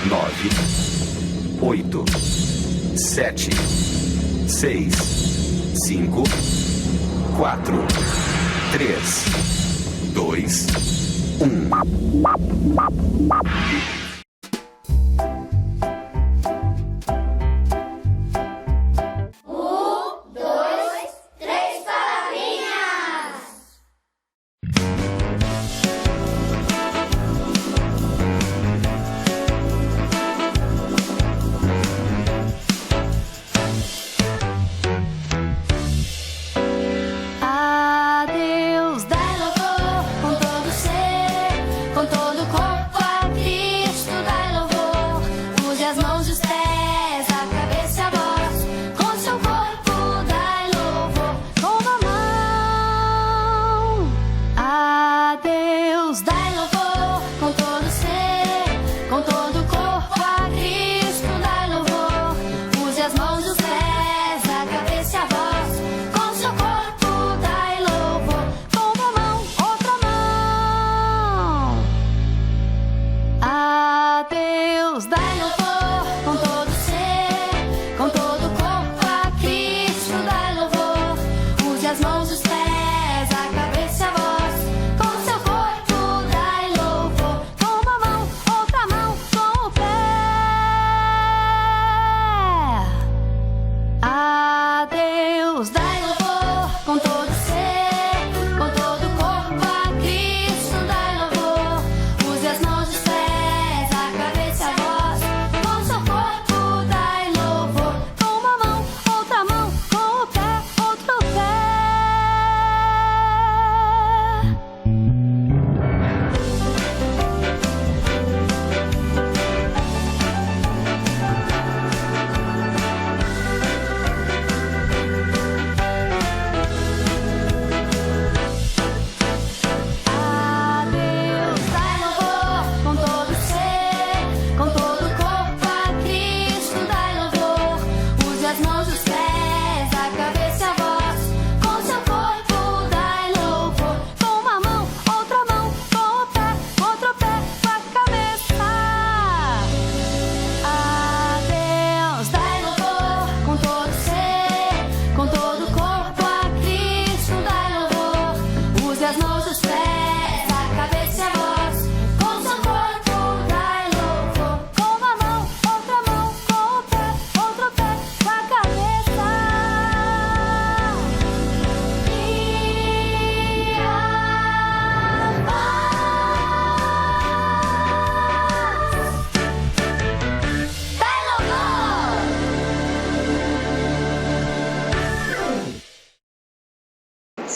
9, 8, 7, 6, 5, 4, 3, 2, 1.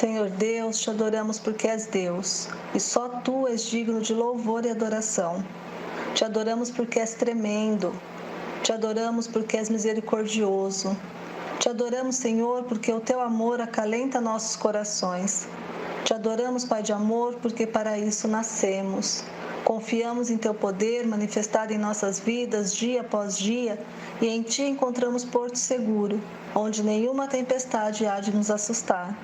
Senhor Deus, te adoramos porque és Deus, e só Tu és digno de louvor e adoração. Te adoramos porque és tremendo, te adoramos porque és misericordioso. Te adoramos, Senhor, porque o Teu amor acalenta nossos corações. Te adoramos, Pai de amor, porque para isso nascemos. Confiamos em Teu poder manifestado em nossas vidas dia após dia, e em Ti encontramos porto seguro, onde nenhuma tempestade há de nos assustar.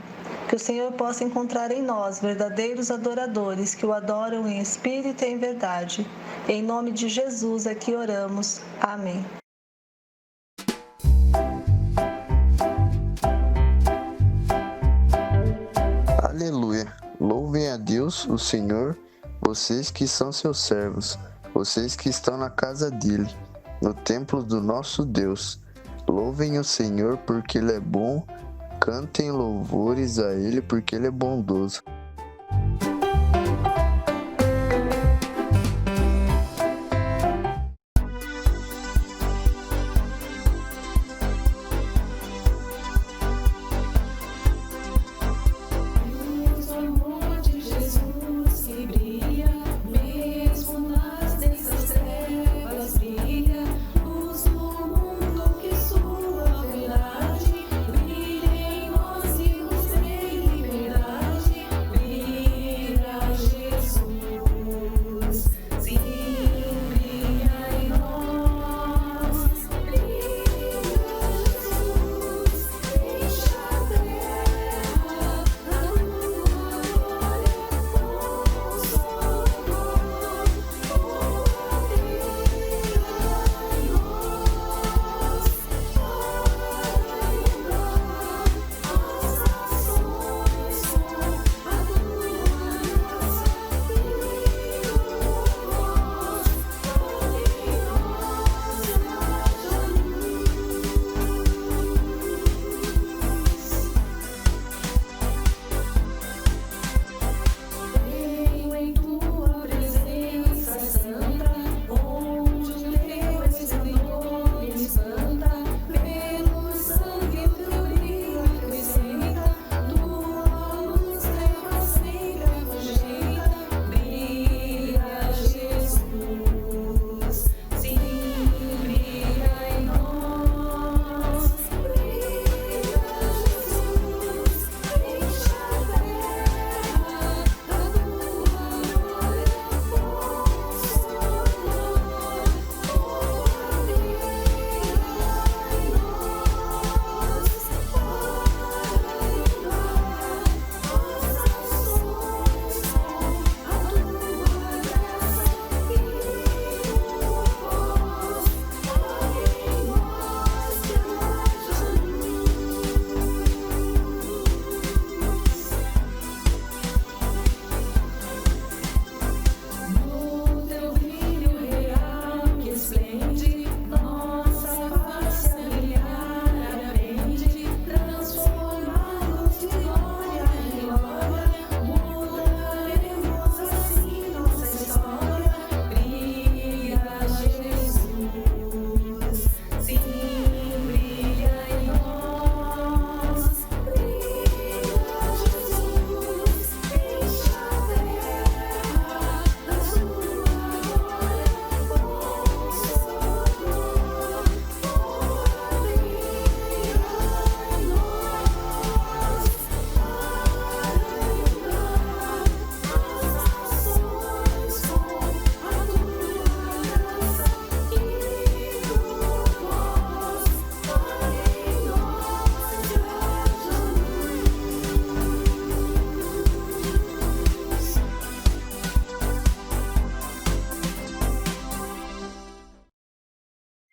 Que o Senhor possa encontrar em nós verdadeiros adoradores que o adoram em espírito e em verdade. Em nome de Jesus é que oramos. Amém. Aleluia! Louvem a Deus, o Senhor, vocês que são seus servos, vocês que estão na casa dele, no templo do nosso Deus. Louvem o Senhor porque Ele é bom, cantem louvores a Ele porque Ele é bondoso.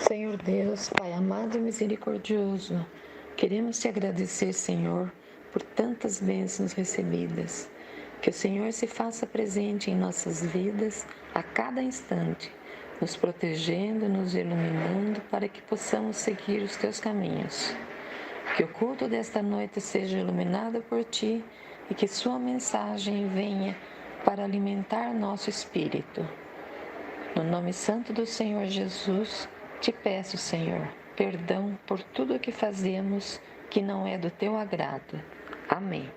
Senhor Deus, Pai amado e misericordioso, queremos te agradecer, Senhor, por tantas bênçãos recebidas. Que o Senhor se faça presente em nossas vidas a cada instante, nos protegendo, nos iluminando para que possamos seguir os teus caminhos. Que o culto desta noite seja iluminado por ti e que sua mensagem venha para alimentar nosso espírito. No nome santo do Senhor Jesus, te peço, Senhor, perdão por tudo o que fazemos que não é do teu agrado. Amém.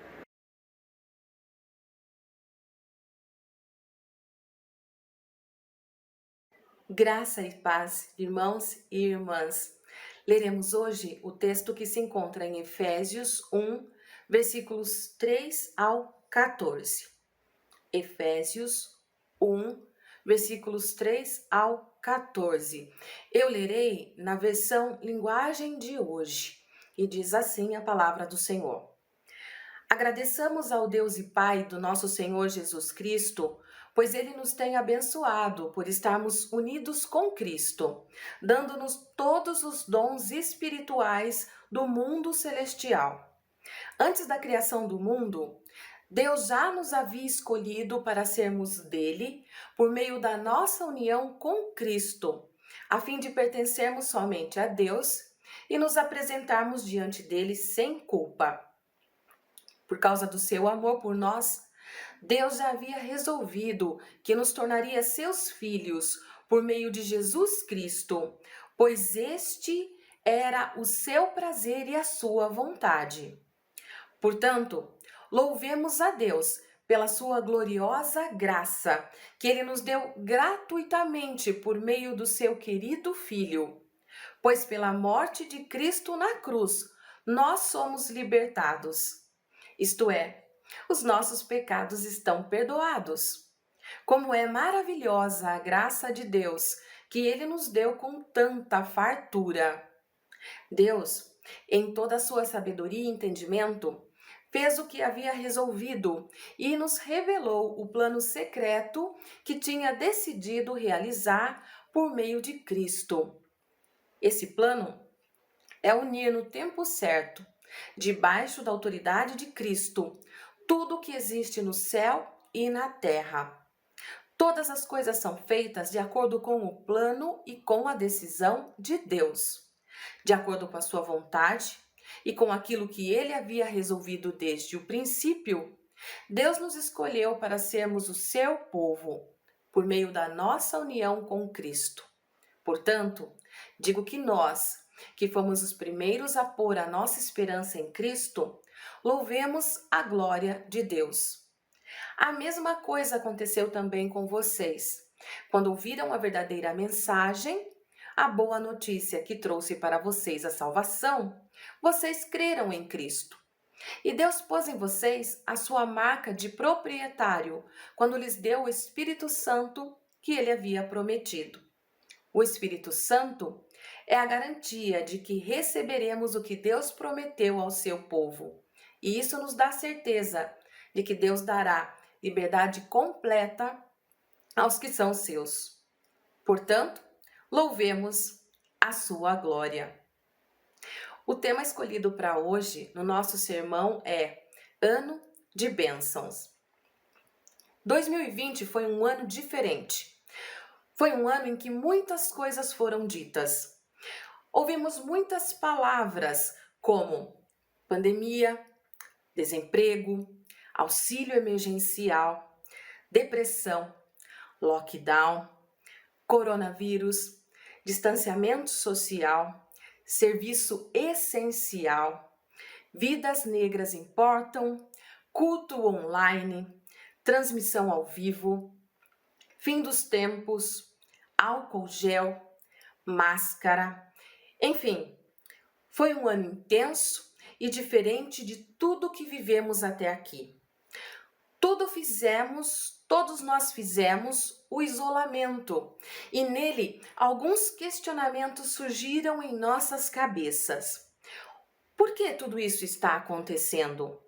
Graça e paz, irmãos e irmãs. Leremos hoje o texto que se encontra em Efésios 1, versículos 3 ao 14. Efésios 1, versículos 3 ao 14. Eu lerei na versão linguagem de hoje e diz assim a palavra do Senhor. Agradeçamos ao Deus e Pai do nosso Senhor Jesus Cristo, pois Ele nos tem abençoado por estarmos unidos com Cristo, dando-nos todos os dons espirituais do mundo celestial. Antes da criação do mundo, Deus já nos havia escolhido para sermos dele por meio da nossa união com Cristo, a fim de pertencermos somente a Deus e nos apresentarmos diante dele sem culpa. Por causa do seu amor por nós, Deus já havia resolvido que nos tornaria seus filhos por meio de Jesus Cristo, pois este era o seu prazer e a sua vontade. Portanto, louvemos a Deus pela sua gloriosa graça, que Ele nos deu gratuitamente por meio do seu querido Filho. Pois pela morte de Cristo na cruz, nós somos libertados. Isto é, os nossos pecados estão perdoados. Como é maravilhosa a graça de Deus, que Ele nos deu com tanta fartura. Deus, em toda a sua sabedoria e entendimento, fez o que havia resolvido e nos revelou o plano secreto que tinha decidido realizar por meio de Cristo. Esse plano é unir no tempo certo, debaixo da autoridade de Cristo, tudo o que existe no céu e na terra. Todas as coisas são feitas de acordo com o plano e com a decisão de Deus, de acordo com a sua vontade e com aquilo que ele havia resolvido desde o princípio. Deus nos escolheu para sermos o seu povo, por meio da nossa união com Cristo. Portanto, digo que nós, que fomos os primeiros a pôr a nossa esperança em Cristo, louvemos a glória de Deus. A mesma coisa aconteceu também com vocês. Quando ouviram a verdadeira mensagem, a boa notícia que trouxe para vocês a salvação, vocês creram em Cristo. E Deus pôs em vocês a sua marca de proprietário, quando lhes deu o Espírito Santo que ele havia prometido. O Espírito Santo é a garantia de que receberemos o que Deus prometeu ao seu povo. E isso nos dá certeza de que Deus dará liberdade completa aos que são seus. Portanto, louvemos a sua glória. O tema escolhido para hoje no nosso sermão é Ano de Bênçãos. 2020 foi um ano diferente. Foi um ano em que muitas coisas foram ditas. Ouvimos muitas palavras como pandemia, desemprego, auxílio emergencial, depressão, lockdown, coronavírus, distanciamento social, serviço essencial, vidas negras importam, culto online, transmissão ao vivo, fim dos tempos, álcool gel, máscara, enfim, foi um ano intenso e diferente de tudo que vivemos até aqui. Todos nós fizemos o isolamento e nele alguns questionamentos surgiram em nossas cabeças. Por que tudo isso está acontecendo?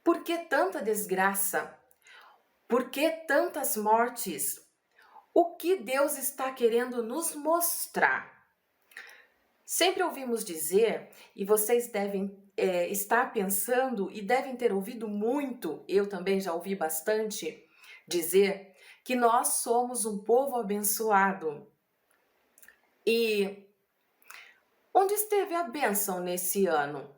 Por que tanta desgraça? Por que tantas mortes? O que Deus está querendo nos mostrar? Sempre ouvimos dizer, e vocês devem estar pensando e devem ter ouvido muito, eu também já ouvi bastante, dizer que nós somos um povo abençoado. E onde esteve a bênção nesse ano?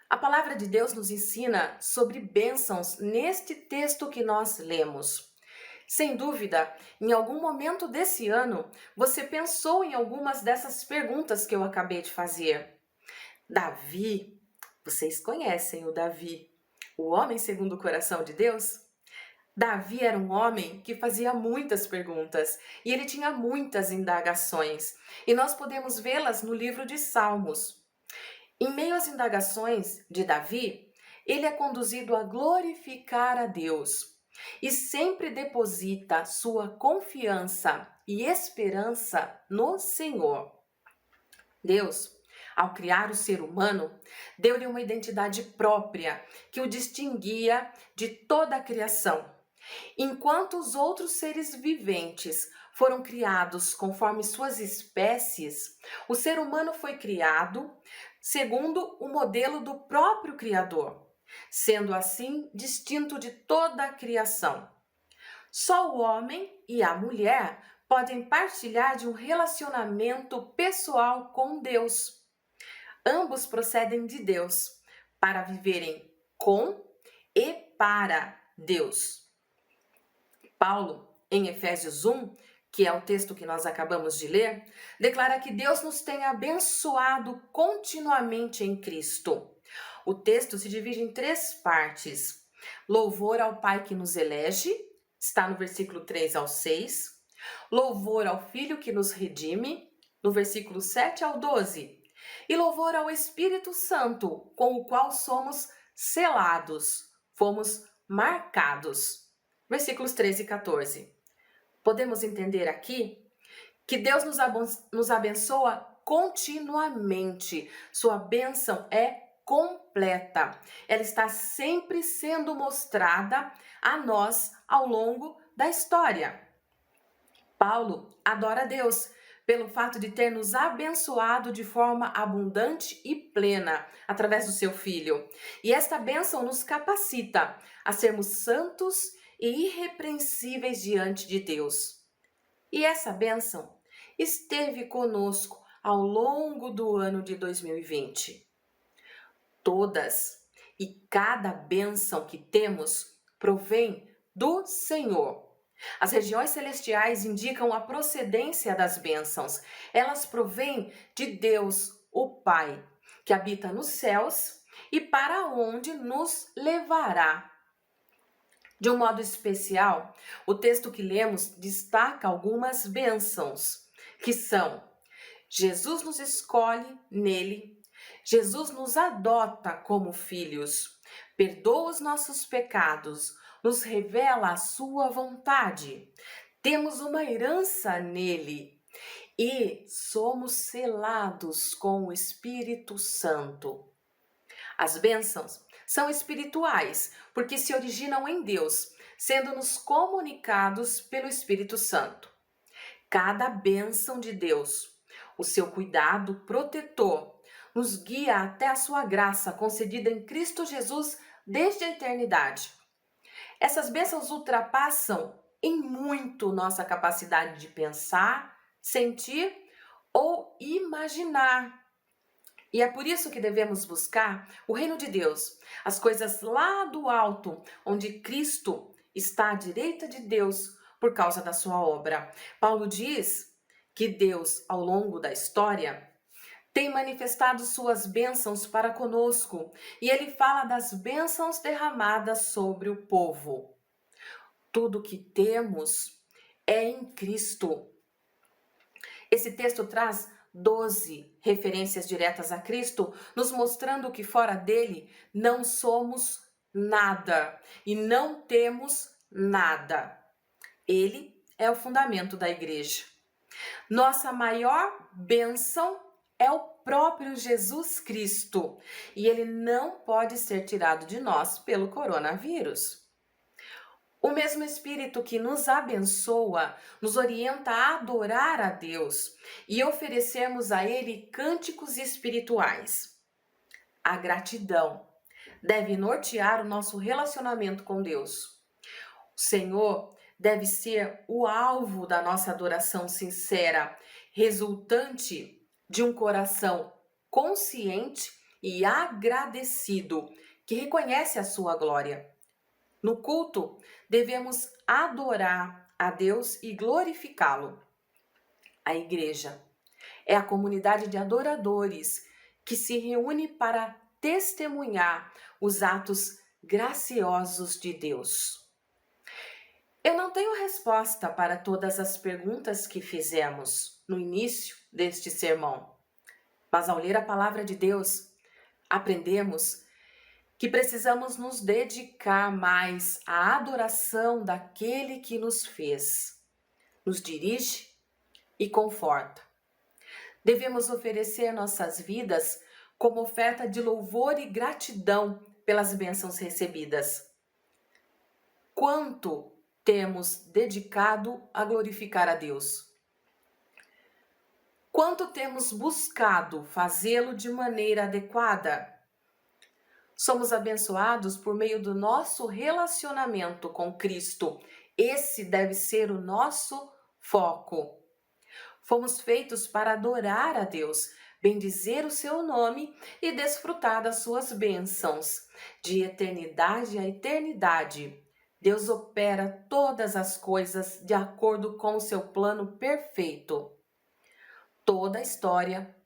A palavra de Deus nos ensina sobre bênçãos neste texto que nós lemos. Sem dúvida, em algum momento desse ano, você pensou em algumas dessas perguntas que eu acabei de fazer. Davi, vocês conhecem o Davi, o homem segundo o coração de Deus? Davi era um homem que fazia muitas perguntas e ele tinha muitas indagações, e nós podemos vê-las no livro de Salmos. Em meio às indagações de Davi, ele é conduzido a glorificar a Deus e sempre deposita sua confiança e esperança no Senhor. Deus, ao criar o ser humano, deu-lhe uma identidade própria que o distinguia de toda a criação. Enquanto os outros seres viventes foram criados conforme suas espécies, o ser humano foi criado segundo o modelo do próprio Criador, sendo assim distinto de toda a criação. Só o homem e a mulher podem partilhar de um relacionamento pessoal com Deus. Ambos procedem de Deus para viverem com e para Deus. Paulo, em Efésios 1, que é o texto que nós acabamos de ler, declara que Deus nos tem abençoado continuamente em Cristo. O texto se divide em 3 partes. Louvor ao Pai que nos elege, está no versículo 3 ao 6. Louvor ao Filho que nos redime, no versículo 7 ao 12. E louvor ao Espírito Santo, com o qual somos selados, fomos marcados. Versículos 13 e 14. Podemos entender aqui que Deus nos abençoa continuamente. Sua bênção é completa. Ela está sempre sendo mostrada a nós ao longo da história. Paulo adora a Deus pelo fato de ter nos abençoado de forma abundante e plena através do seu Filho. E esta bênção nos capacita a sermos santos e irrepreensíveis diante de Deus. E essa bênção esteve conosco ao longo do ano de 2020. Todas e cada bênção que temos provém do Senhor. As regiões celestiais indicam a procedência das bênçãos. Elas provêm de Deus, o Pai, que habita nos céus e para onde nos levará. De um modo especial, o texto que lemos destaca algumas bênçãos, que são: Jesus nos escolhe nele, Jesus nos adota como filhos, perdoa os nossos pecados, nos revela a sua vontade, temos uma herança nele e somos selados com o Espírito Santo. As bênçãos são espirituais, porque se originam em Deus, sendo-nos comunicados pelo Espírito Santo. Cada bênção de Deus, o seu cuidado protetor, nos guia até a sua graça concedida em Cristo Jesus desde a eternidade. Essas bênçãos ultrapassam em muito nossa capacidade de pensar, sentir ou imaginar. E é por isso que devemos buscar o reino de Deus, as coisas lá do alto, onde Cristo está à direita de Deus por causa da sua obra. Paulo diz que Deus, ao longo da história, tem manifestado suas bênçãos para conosco, e ele fala das bênçãos derramadas sobre o povo. Tudo que temos é em Cristo. Esse texto traz 12 referências diretas a Cristo, nos mostrando que fora dele não somos nada e não temos nada. Ele é o fundamento da igreja. Nossa maior bênção é o próprio Jesus Cristo e ele não pode ser tirado de nós pelo coronavírus. O mesmo Espírito que nos abençoa nos orienta a adorar a Deus e oferecermos a Ele cânticos espirituais. A gratidão deve nortear o nosso relacionamento com Deus. O Senhor deve ser o alvo da nossa adoração sincera, resultante de um coração consciente e agradecido que reconhece a sua glória. No culto, devemos adorar a Deus e glorificá-lo. A igreja é a comunidade de adoradores que se reúne para testemunhar os atos graciosos de Deus. Eu não tenho resposta para todas as perguntas que fizemos no início deste sermão, mas ao ler a palavra de Deus, aprendemos que precisamos nos dedicar mais à adoração daquele que nos fez, nos dirige e conforta. Devemos oferecer nossas vidas como oferta de louvor e gratidão pelas bênçãos recebidas. Quanto temos dedicado a glorificar a Deus? Quanto temos buscado fazê-lo de maneira adequada? Somos abençoados por meio do nosso relacionamento com Cristo. Esse deve ser o nosso foco. Fomos feitos para adorar a Deus, bendizer o seu nome e desfrutar das suas bênçãos. De eternidade a eternidade, Deus opera todas as coisas de acordo com o seu plano perfeito. Toda a história,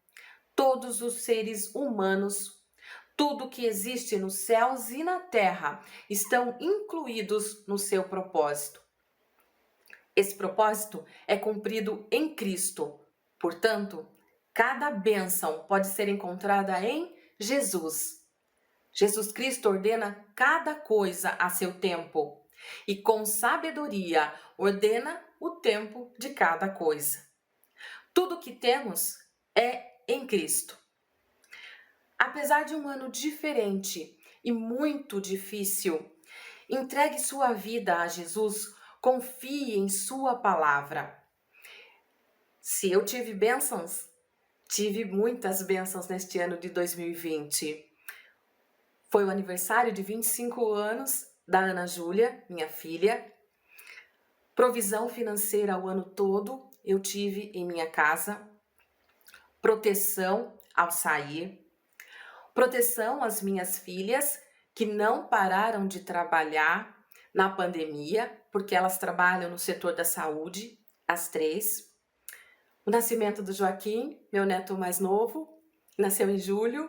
todos os seres humanos, tudo que existe nos céus e na terra estão incluídos no seu propósito. Esse propósito é cumprido em Cristo. Portanto, cada bênção pode ser encontrada em Jesus. Jesus Cristo ordena cada coisa a seu tempo e com sabedoria ordena o tempo de cada coisa. Tudo que temos é em Cristo. Apesar de um ano diferente e muito difícil, entregue sua vida a Jesus, confie em sua palavra. Se eu tive bênçãos, tive muitas bênçãos neste ano de 2020. Foi o aniversário de 25 anos da Ana Júlia, minha filha. Provisão financeira o ano todo eu tive em minha casa. Proteção ao sair. Proteção às minhas filhas, que não pararam de trabalhar na pandemia, porque elas trabalham no setor da saúde, as 3. O nascimento do Joaquim, meu neto mais novo, nasceu em julho.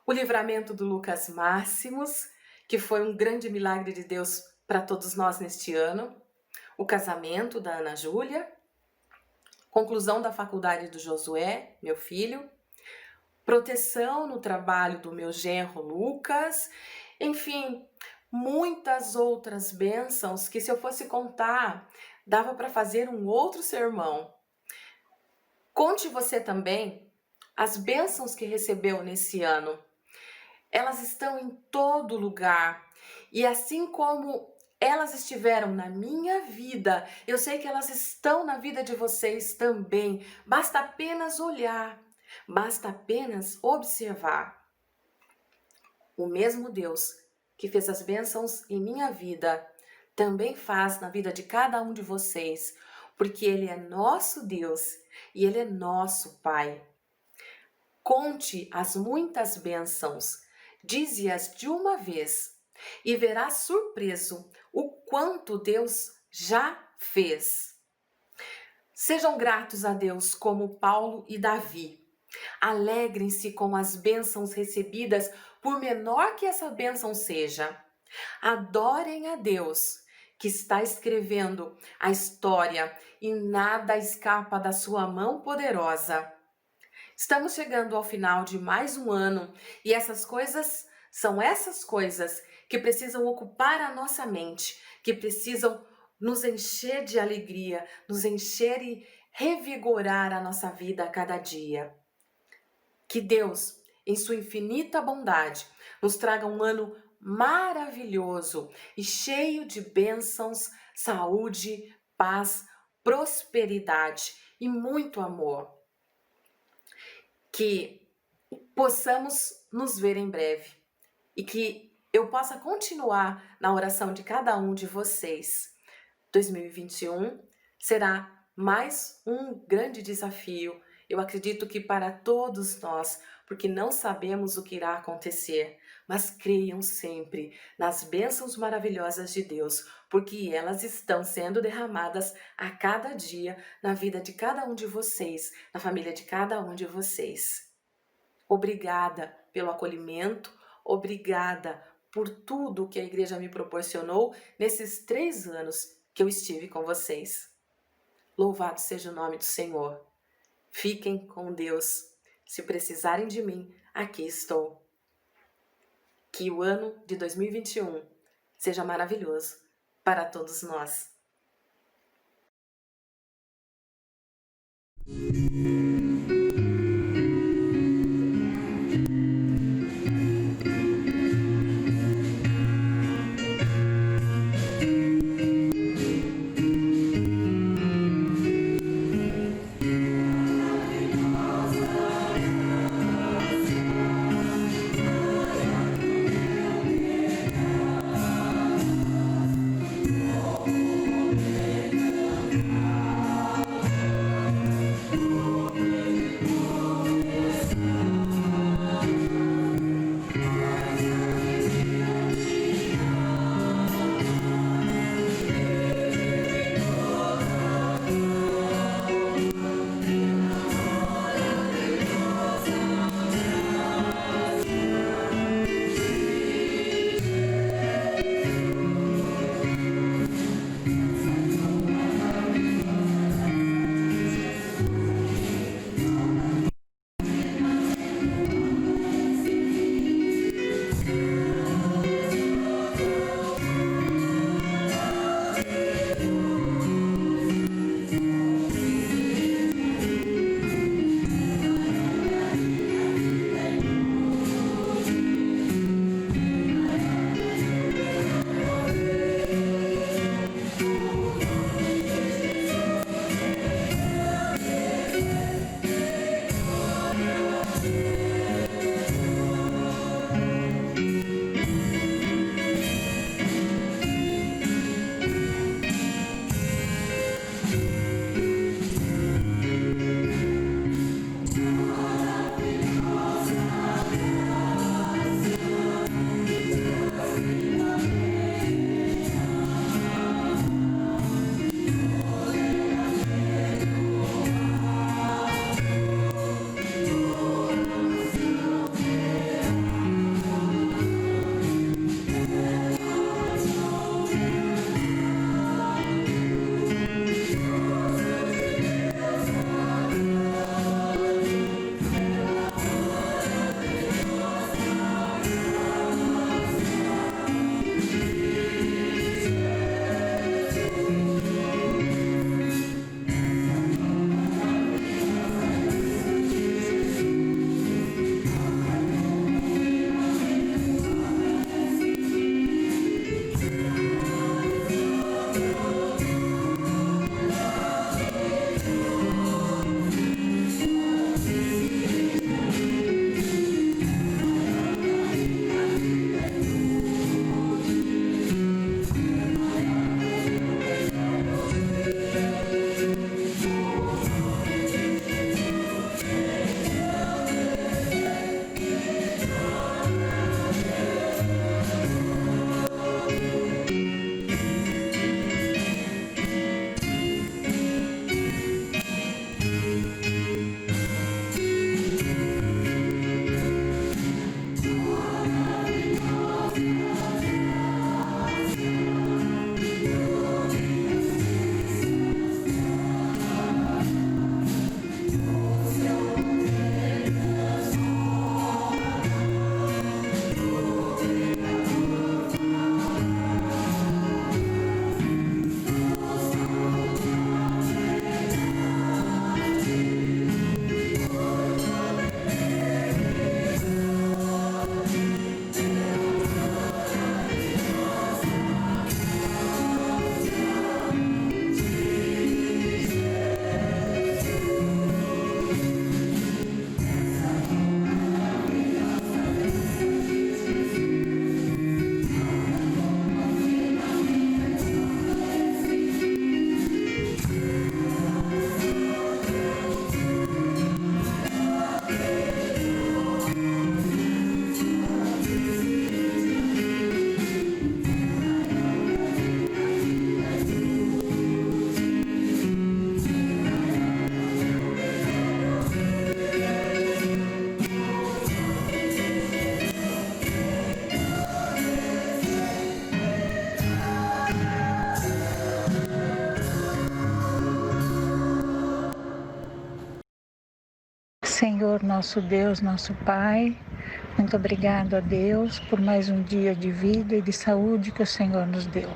O livramento do Lucas Máximos, que foi um grande milagre de Deus para todos nós neste ano. O casamento da Ana Júlia. Conclusão da faculdade do Josué, meu filho. Proteção no trabalho do meu genro Lucas, enfim, muitas outras bênçãos que, se eu fosse contar, dava para fazer um outro sermão. Conte você também as bênçãos que recebeu nesse ano. Elas estão em todo lugar e assim como elas estiveram na minha vida, eu sei que elas estão na vida de vocês também. Basta apenas olhar. Basta apenas observar. O mesmo Deus que fez as bênçãos em minha vida, também faz na vida de cada um de vocês, porque Ele é nosso Deus e Ele é nosso Pai. Conte as muitas bênçãos, dize-as de uma vez e verá surpreso o quanto Deus já fez. Sejam gratos a Deus como Paulo e Davi. Alegrem-se com as bênçãos recebidas, por menor que essa bênção seja. Adorem a Deus, que está escrevendo a história e nada escapa da sua mão poderosa. Estamos chegando ao final de mais um ano e essas coisas que precisam ocupar a nossa mente, que precisam nos encher de alegria, nos encher e revigorar a nossa vida a cada dia. Que Deus, em sua infinita bondade, nos traga um ano maravilhoso e cheio de bênçãos, saúde, paz, prosperidade e muito amor. Que possamos nos ver em breve e que eu possa continuar na oração de cada um de vocês. 2021 será mais um grande desafio, eu acredito que para todos nós, porque não sabemos o que irá acontecer, mas creiam sempre nas bênçãos maravilhosas de Deus, porque elas estão sendo derramadas a cada dia na vida de cada um de vocês, na família de cada um de vocês. Obrigada pelo acolhimento, obrigada por tudo que a igreja me proporcionou nesses 3 anos que eu estive com vocês. Louvado seja o nome do Senhor. Fiquem com Deus. Se precisarem de mim, aqui estou. Que o ano de 2021 seja maravilhoso para todos nós. Senhor, nosso Deus, nosso Pai, muito obrigado a Deus por mais um dia de vida e de saúde que o Senhor nos deu.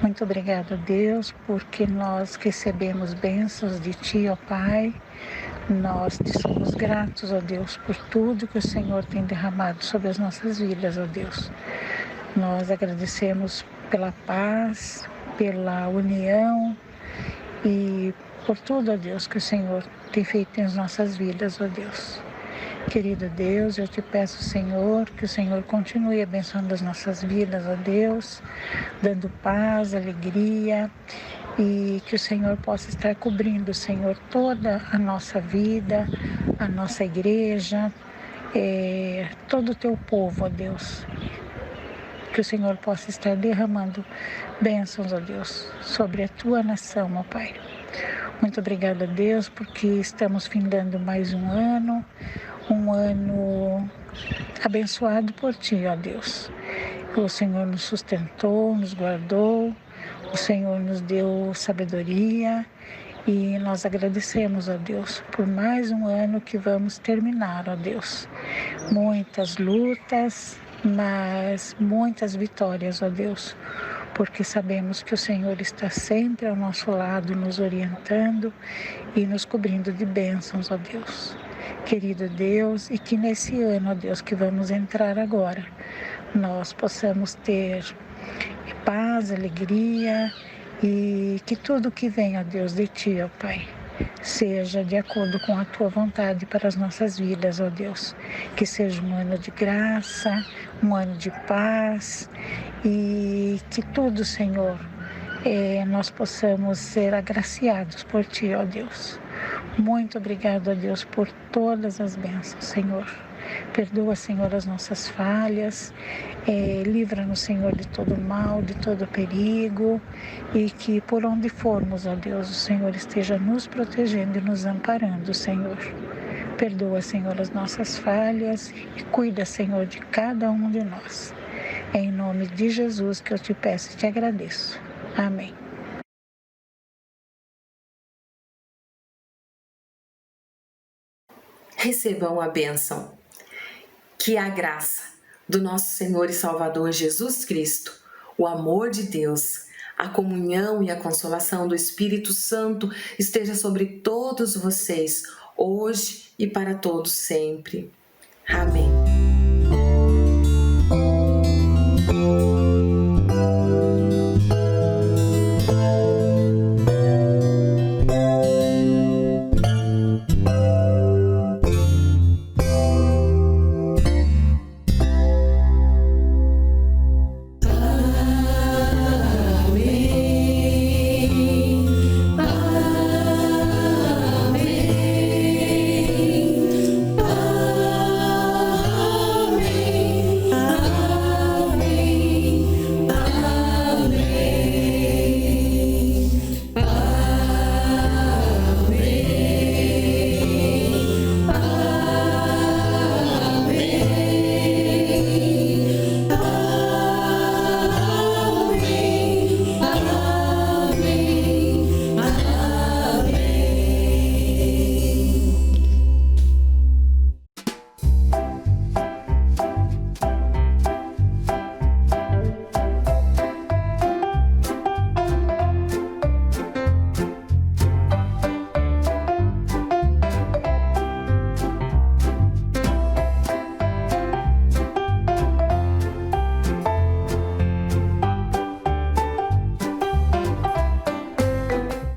Muito obrigado a Deus porque nós recebemos bênçãos de Ti, ó Pai. Nós te somos gratos, ó Deus, por tudo que o Senhor tem derramado sobre as nossas vidas, ó Deus. Nós agradecemos pela paz, pela união e por tudo, ó Deus, que o Senhor tem feito nas nossas vidas, ó Deus. Querido Deus, eu te peço, Senhor, que o Senhor continue abençoando as nossas vidas, ó Deus, dando paz, alegria, e que o Senhor possa estar cobrindo, Senhor, toda a nossa vida, a nossa igreja, todo o teu povo, ó Deus. Que o Senhor possa estar derramando bênçãos, ó Deus, sobre a tua nação, ó Pai. Muito obrigada, Deus, porque estamos findando mais um ano abençoado por Ti, ó Deus. O Senhor nos sustentou, nos guardou, o Senhor nos deu sabedoria e nós agradecemos, ó Deus, por mais um ano que vamos terminar, ó Deus. Muitas lutas, mas muitas vitórias, ó Deus, porque sabemos que o Senhor está sempre ao nosso lado, nos orientando e nos cobrindo de bênçãos, ó Deus. Querido Deus, e que nesse ano, ó Deus, que vamos entrar agora, nós possamos ter paz, alegria e que tudo que vem, ó Deus, de Ti, ó Pai, seja de acordo com a Tua vontade para as nossas vidas, ó Deus. Que seja um ano de graça, um ano de paz e que tudo, Senhor, nós possamos ser agraciados por Ti, ó Deus. Muito obrigado, ó Deus, por todas as bênçãos, Senhor. Perdoa, Senhor, as nossas falhas, livra-nos, Senhor, de todo mal, de todo perigo, e que por onde formos, ó Deus, o Senhor esteja nos protegendo e nos amparando, Senhor. Perdoa, Senhor, as nossas falhas e cuida, Senhor, de cada um de nós. É em nome de Jesus que eu te peço e te agradeço. Amém. Recebam a bênção. Que a graça do nosso Senhor e Salvador Jesus Cristo, o amor de Deus, a comunhão e a consolação do Espírito Santo esteja sobre todos vocês, hoje e para todos sempre. Amém.